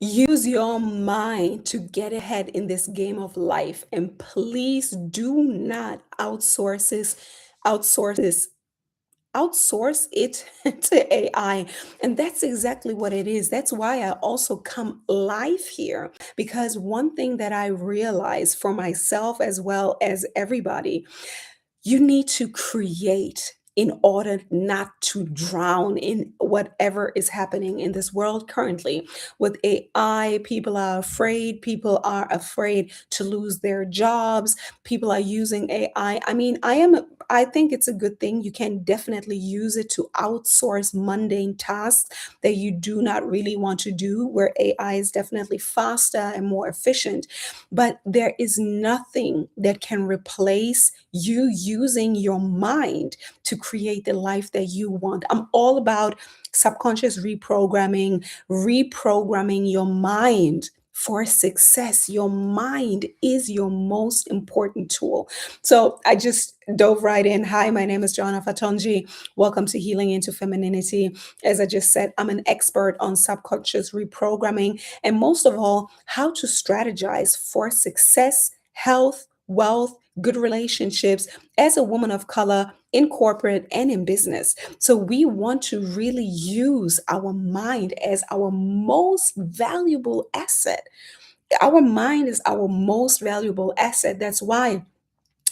Use your mind to get ahead in this game of life. And please do not outsource this, outsource it to AI. And that's exactly what it is. That's why I also come live here, because one thing that I realize for myself as well as everybody, you need to create in order not to drown in whatever is happening in this world currently. With AI, people are afraid to lose their jobs. People are using AI. I think it's a good thing. You can definitely use it to outsource mundane tasks that you do not really want to do, where AI is definitely faster and more efficient. But there is nothing that can replace you using your mind to create the life that you want. I'm all about subconscious reprogramming your mind for success. Your mind is your most important tool. So I just dove right in. Hi, my name is Joanna Fatonji. Welcome to Healing into Femininity. As I just said, I'm an expert on subconscious reprogramming, and most of all, how to strategize for success, health, wealth, good relationships as a woman of color in corporate and in business. So we want to really use our mind as our most valuable asset. Our mind is our most valuable asset. That's why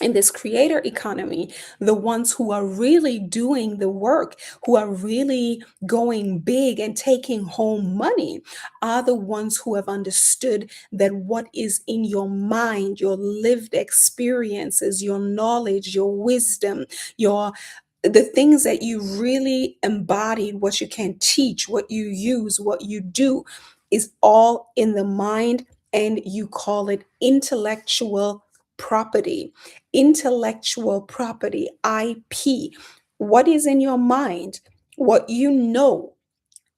in this creator economy, the ones who are really doing the work, who are really going big and taking home money, are the ones who have understood that what is in your mind, your lived experiences, your knowledge, your wisdom, your the things that you really embodied, what you can teach, what you use, what you do, is all in the mind, and you call it intellectual property. Intellectual property, IP. What is in your mind, what you know,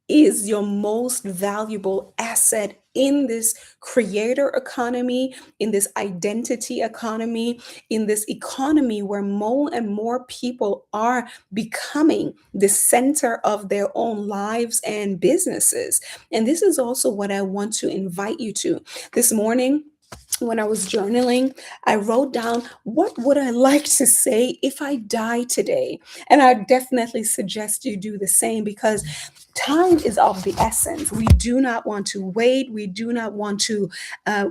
is your most valuable asset in this creator economy, in this identity economy, in this economy where more and more people are becoming the center of their own lives and businesses. And this is also what I want to invite you to. This morning, when I was journaling, I wrote down, what would I like to say if I die today? And I definitely suggest you do the same, because time is of the essence. We do not want to wait. We do not want to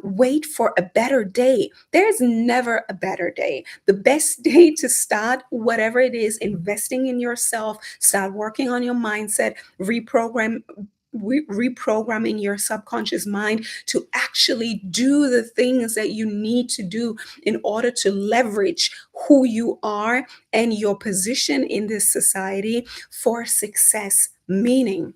wait for a better day. There's never a better day. The best day to start, whatever it is, investing in yourself, start working on your mindset, reprogramming your subconscious mind to actually do the things that you need to do in order to leverage who you are and your position in this society for success, meaning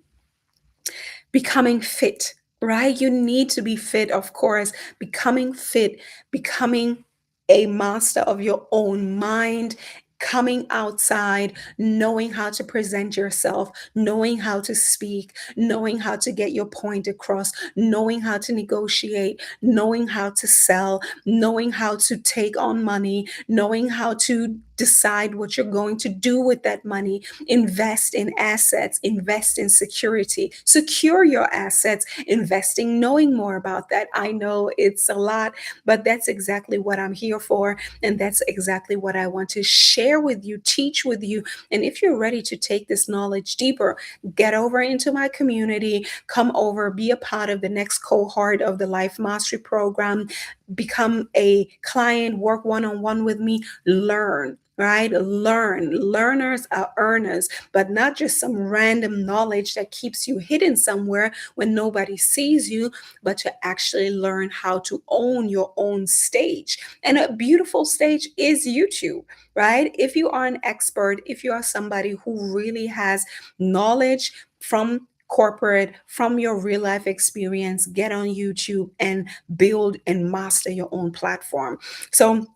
becoming fit, right? You need to be fit, of course, becoming fit, becoming a master of your own mind, coming outside, knowing how to present yourself, knowing how to speak, knowing how to get your point across, knowing how to negotiate, knowing how to sell, knowing how to take on money, knowing how to decide what you're going to do with that money, invest in assets, invest in security, secure your assets, investing, knowing more about that. I know it's a lot, but that's exactly what I'm here for. And that's exactly what I want to share with you, teach with you. And if you're ready to take this knowledge deeper, get over into my community, come over, be a part of the next cohort of the Life Mastery Program, become a client, work one on one with me, learn. Right? Learn. Learners are earners, but not just some random knowledge that keeps you hidden somewhere when nobody sees you, but to actually learn how to own your own stage. And a beautiful stage is YouTube, right? If you are an expert, if you are somebody who really has knowledge from corporate, from your real life experience, get on YouTube and build and master your own platform. So,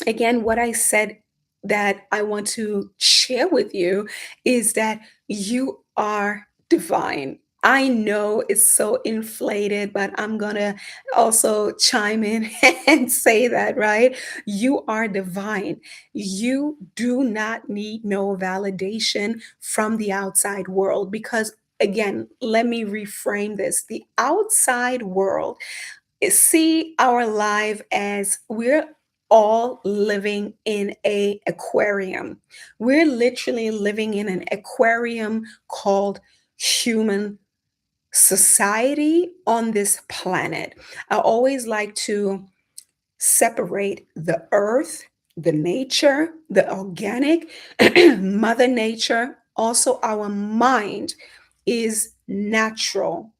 again, what I said that I want to share with you is that you are divine. I know it's so inflated, but I'm going to also chime in and say that, right? You are divine. You do not need no validation from the outside world, because again, let me reframe this. The outside world see our life as we're all living in a aquarium. We're literally living in an aquarium called human society on this planet. I always like to separate the earth, the nature, the organic, mother nature, also our mind is natural.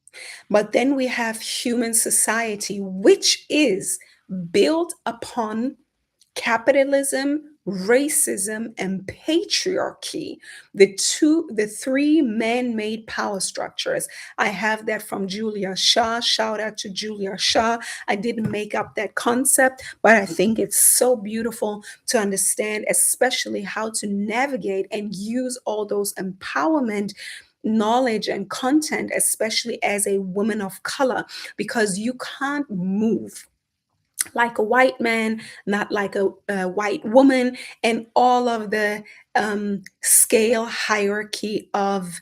But then we have human society, which is built upon capitalism, racism, and patriarchy, the three man-made power structures. I have that from Julia Shaw. Shout out to Julia Shaw. I didn't make up that concept, but I think it's so beautiful to understand, especially how to navigate and use all those empowerment knowledge and content, especially as a woman of color, because you can't move like a white man, not like a white woman, and all of the scale hierarchy of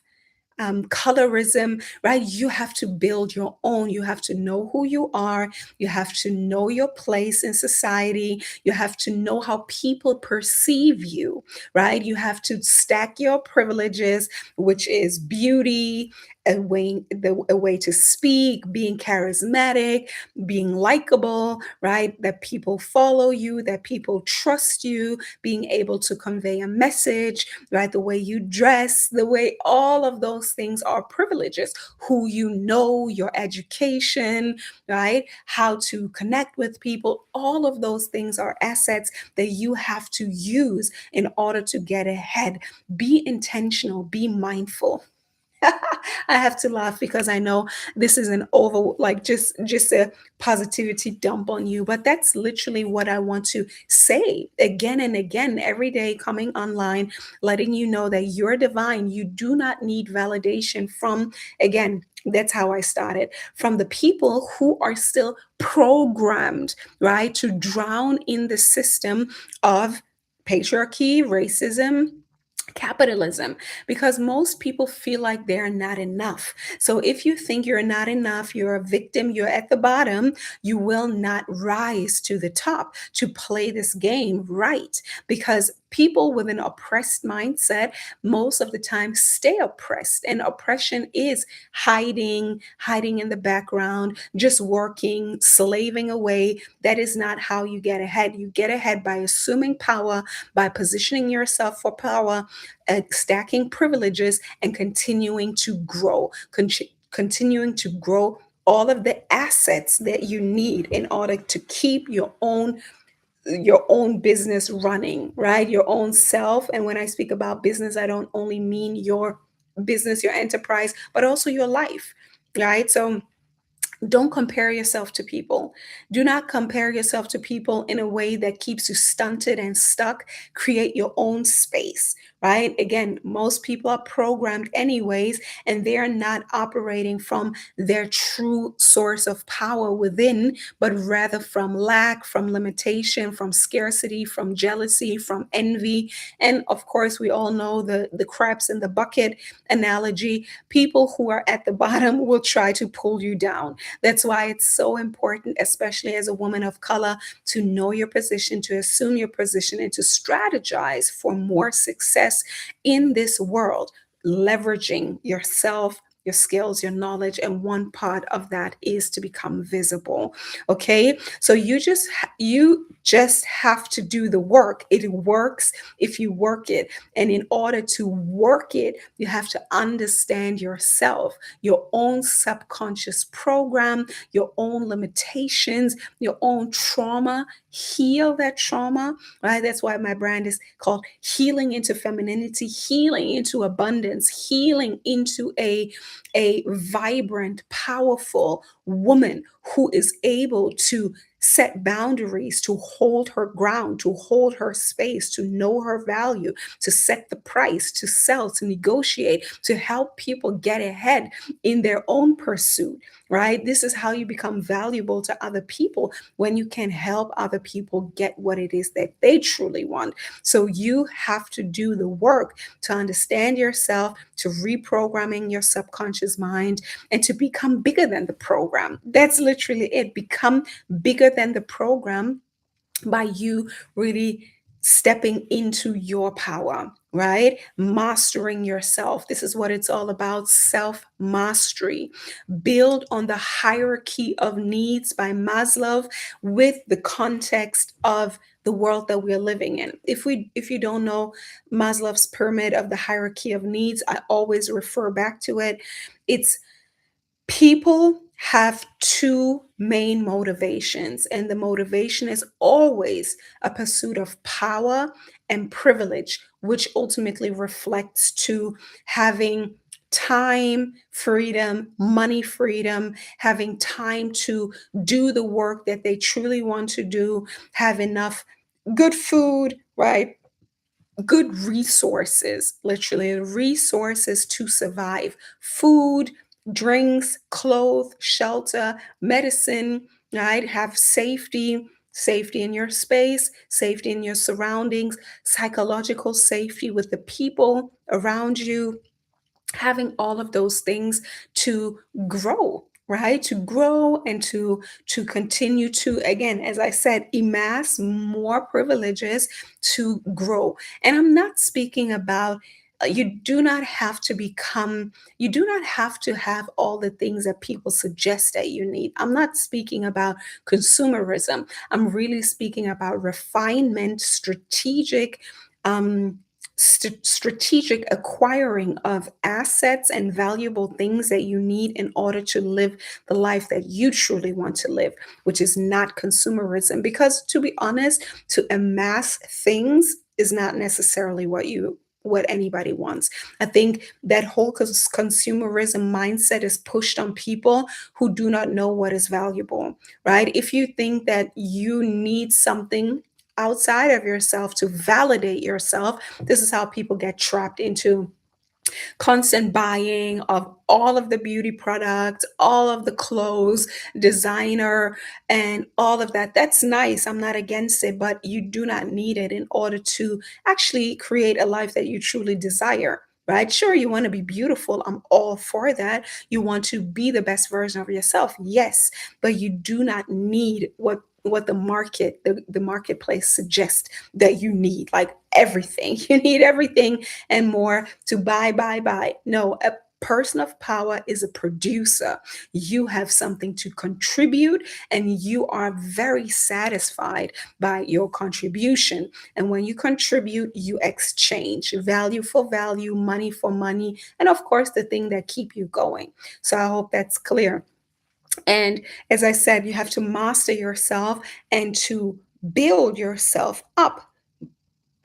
colorism, right? You have to build your own. You have to know who you are. You have to know your place in society. You have to know how people perceive you, right? You have to stack your privileges, which is beauty, a way to speak, being charismatic, being likable, right? That people follow you, that people trust you, being able to convey a message, right? The way you dress, the way all of those things are privileges. Who you know, your education, right? How to connect with people, all of those things are assets that you have to use in order to get ahead. Be intentional, be mindful. I have to laugh because I know this is an over like just a positivity dump on you, but that's literally what I want to say again and again every day, coming online, letting you know that you're divine. You do not need validation from, again, that's how I started, from the people who are still programmed, right, to drown in the system of patriarchy, racism, capitalism, because most people feel like they're not enough. So if you think you're not enough, you're a victim, you're at the bottom, you will not rise to the top to play this game right, because people with an oppressed mindset most of the time stay oppressed, and oppression is hiding in the background, just working, slaving away. That is not how you get ahead. You get ahead by assuming power, by positioning yourself for power, stacking privileges, and continuing to grow, continuing to grow all of the assets that you need in order to keep your own business running, right? Your own self. And when I speak about business, I don't only mean your business, your enterprise, but also your life, right? So don't compare yourself to people. Do not compare yourself to people in a way that keeps you stunted and stuck. Create your own space, right? Again, most people are programmed anyways, and they're not operating from their true source of power within, but rather from lack, from limitation, from scarcity, from jealousy, from envy. And of course, we all know the crabs in the bucket analogy. People who are at the bottom will try to pull you down. That's why it's so important, especially as a woman of color, to know your position, to assume your position, and to strategize for more success in this world, leveraging yourself, your skills, your knowledge. And one part of that is to become visible. Okay. So you just have to do the work. It works if you work it. And in order to work it, you have to understand yourself, your own subconscious program, your own limitations, your own trauma. Heal that trauma, right? That's why my brand is called Healing into Femininity, healing into abundance, healing into a vibrant, powerful woman who is able to set boundaries, to hold her ground, to hold her space, to know her value, to set the price, to sell, to negotiate, to help people get ahead in their own pursuit, right? This is how you become valuable to other people, when you can help other people get what it is that they truly want. So you have to do the work to understand yourself, to reprogramming your subconscious mind, and to become bigger than the program. That's literally it. Become bigger than the program by you really stepping into your power, right? Mastering yourself. This is what it's all about: self mastery. Build on the hierarchy of needs by Maslow with the context of the world that we're living in. If you don't know Maslow's pyramid of the hierarchy of needs, I always refer back to it. It's People have two main motivations, and the motivation is always a pursuit of power and privilege, which ultimately reflects to having time freedom, money freedom, having time to do the work that they truly want to do, have enough good food, right? Good resources, literally resources to survive: food, drinks, clothes, shelter, medicine, right? Have safety, safety in your space, safety in your surroundings, psychological safety with the people around you, having all of those things to grow, right? To grow and to continue to, again, as I said, amass more privileges, to grow. And I'm not speaking about you do not have to have all the things that people suggest that you need. I'm not speaking about consumerism. I'm really speaking about refinement, um strategic acquiring of assets and valuable things that you need in order to live the life that you truly want to live, which is not consumerism. Because to be honest, to amass things is not necessarily what anybody wants. I think that whole consumerism mindset is pushed on people who do not know what is valuable, right? If you think that you need something outside of yourself to validate yourself, this is how people get trapped into constant buying of all of the beauty products, all of the clothes, designer, and all of that. That's nice. I'm not against it, but you do not need it in order to actually create a life that you truly desire. Right? Sure, you want to be beautiful. I'm all for that. You want to be the best version of yourself. Yes, but you do not need what the marketplace suggests that you need, like everything. You need everything and more to buy. No, a person of power is a producer. You have something to contribute, and you are very satisfied by your contribution. And when you contribute, you exchange value for value, money for money, and of course, the thing that keep you going. So I hope that's clear. And as I said, you have to master yourself and to build yourself up.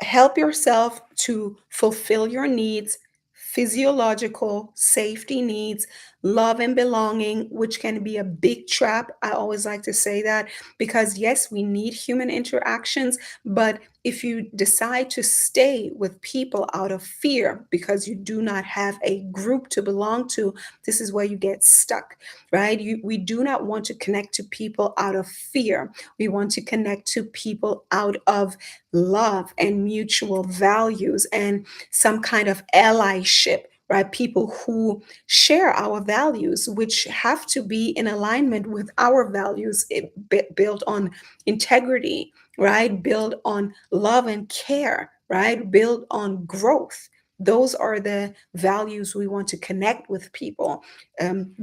Help yourself to fulfill your needs: physiological safety needs, love and belonging, which can be a big trap. I always like to say that, because yes, we need human interactions, but if you decide to stay with people out of fear because you do not have a group to belong to, this is where you get stuck, right? We do not want to connect to people out of fear. We want to connect to people out of love and mutual values and some kind of allyship, right? People who share our values, which have to be in alignment with our values, built on integrity, right? Built on love and care, right? Built on growth. Those are the values we want to connect with people: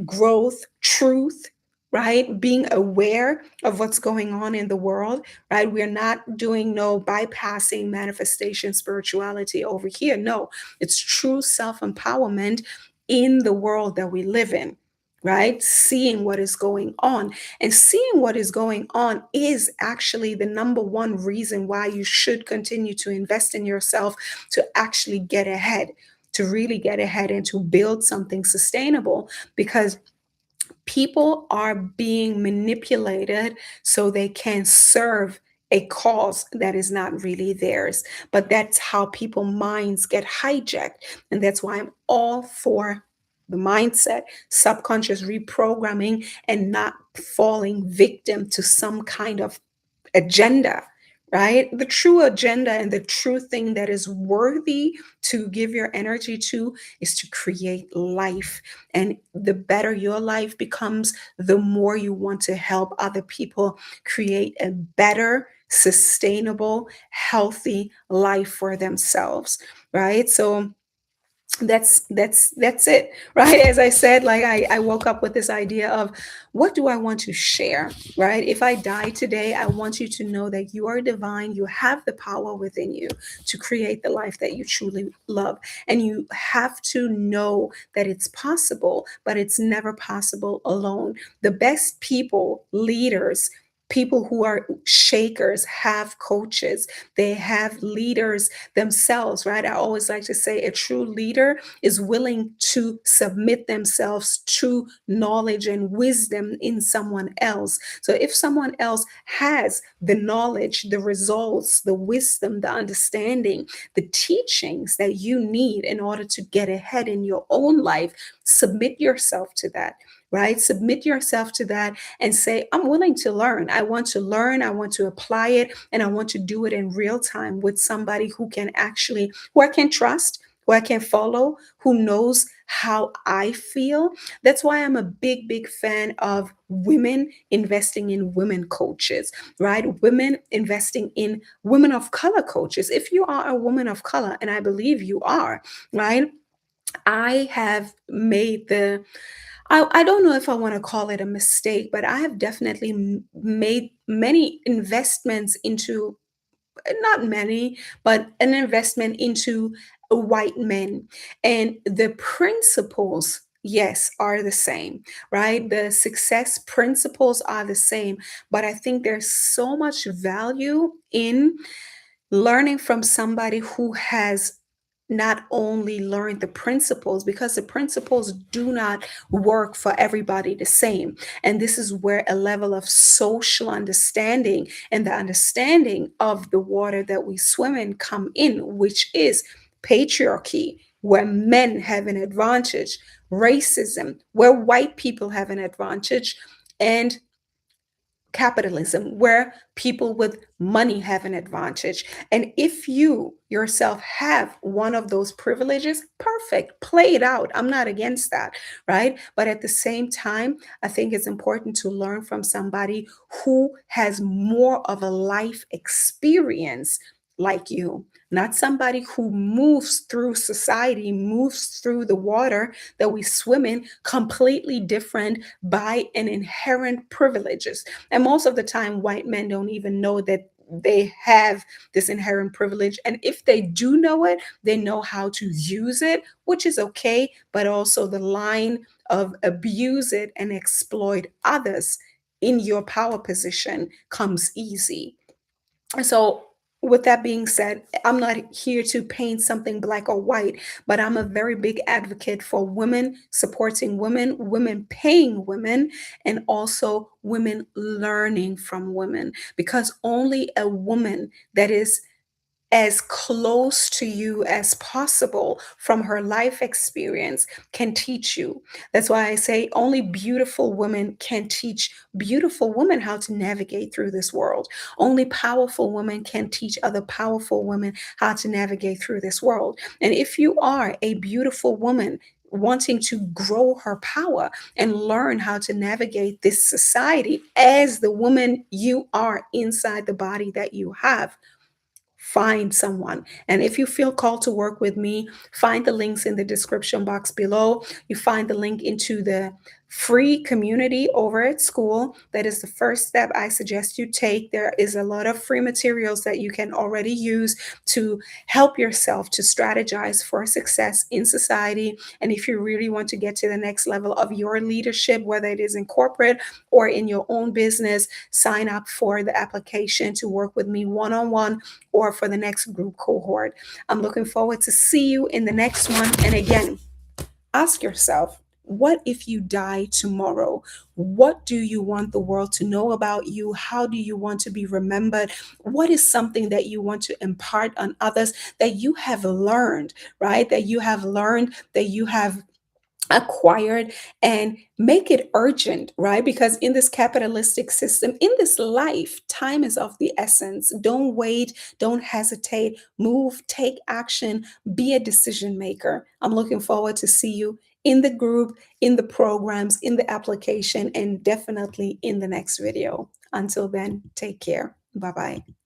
growth, truth, right? Being aware of what's going on in the world, right? We're not doing no bypassing manifestation spirituality over here. No, it's true self empowerment in the world that we live in, right? Seeing what is going on. And seeing what is going on is actually the number one reason why you should continue to invest in yourself, to actually get ahead, to really get ahead and to build something sustainable. Because People are being manipulated so they can serve a cause that is not really theirs. But that's how people minds get hijacked. And that's why I'm all for the mindset, subconscious reprogramming, and not falling victim to some kind of agenda, right? The true agenda and the true thing that is worthy to give your energy to is to create life. And the better your life becomes, the more you want to help other people create a better, sustainable, healthy life for themselves, right? So that's it, right? As I said, like I woke up with this idea of, what do I want to share, right? If I die today, I want you to know that you are divine. You have the power within you to create the life that you truly love, and you have to know that it's possible, but it's never possible alone. The best people, leaders, people who are shakers, have coaches, they have leaders themselves, right? I always like to say a true leader is willing to submit themselves to knowledge and wisdom in someone else. So if someone else has the knowledge, the results, the wisdom, the understanding, the teachings that you need in order to get ahead in your own life, submit yourself to that. Right? Submit yourself to that and say, I'm willing to learn. I want to learn. I want to apply it. And I want to do it in real time with somebody who I can trust, who I can follow, who knows how I feel. That's why I'm a big, big fan of women investing in women coaches, right? Women investing in women of color coaches. If you are a woman of color, and I believe you are, right? I have made I don't know if I want to call it a mistake, but I have definitely made many investments into, not many, but an investment into white men. And the principles, yes, are the same, right? The success principles are the same. But I think there's so much value in learning from somebody who has not only learned the principles, because the principles do not work for everybody the same. And this is where a level of social understanding and the understanding of the water that we swim in come in, which is patriarchy, where men have an advantage, racism, where white people have an advantage, and capitalism, where people with money have an advantage. And if you yourself have one of those privileges, perfect, play it out. I'm not against that, right? But at the same time, I think it's important to learn from somebody who has more of a life experience like you, not somebody who moves through society, moves through the water that we swim in, completely different by an inherent privileges. And most of the time, white men don't even know that they have this inherent privilege. And if they do know it, they know how to use it, which is okay. But also the line of abuse it and exploit others in your power position comes easy. So, with that being said, I'm not here to paint something black or white, but I'm a very big advocate for women supporting women, women paying women, and also women learning from women. Because only a woman that is as close to you as possible from her life experience can teach you. That's why I say only beautiful women can teach beautiful women how to navigate through this world. Only powerful women can teach other powerful women how to navigate through this world. And if you are a beautiful woman wanting to grow her power and learn how to navigate this society as the woman you are inside the body that you have, find someone. And if you feel called to work with me, find the links in the description box below. You find the link into the free community over at school. That is the first step I suggest you take. There is a lot of free materials that you can already use to help yourself to strategize for success in society. And if you really want to get to the next level of your leadership, whether it is in corporate or in your own business, sign up for the application to work with me one-on-one or for the next group cohort. I'm looking forward to see you in the next one. And again, ask yourself, What if you die tomorrow? What do you want the world to know about you? How do you want to be remembered? What is something that you want to impart on others that you have learned, right? That you have learned, that you have acquired, and make it urgent, right? Because in this capitalistic system, in this life, time is of the essence. Don't wait, don't hesitate, move, take action, be a decision maker. I'm looking forward to see you in the group, in the programs, in the application, and definitely in the next video. Until then, take care. Bye bye.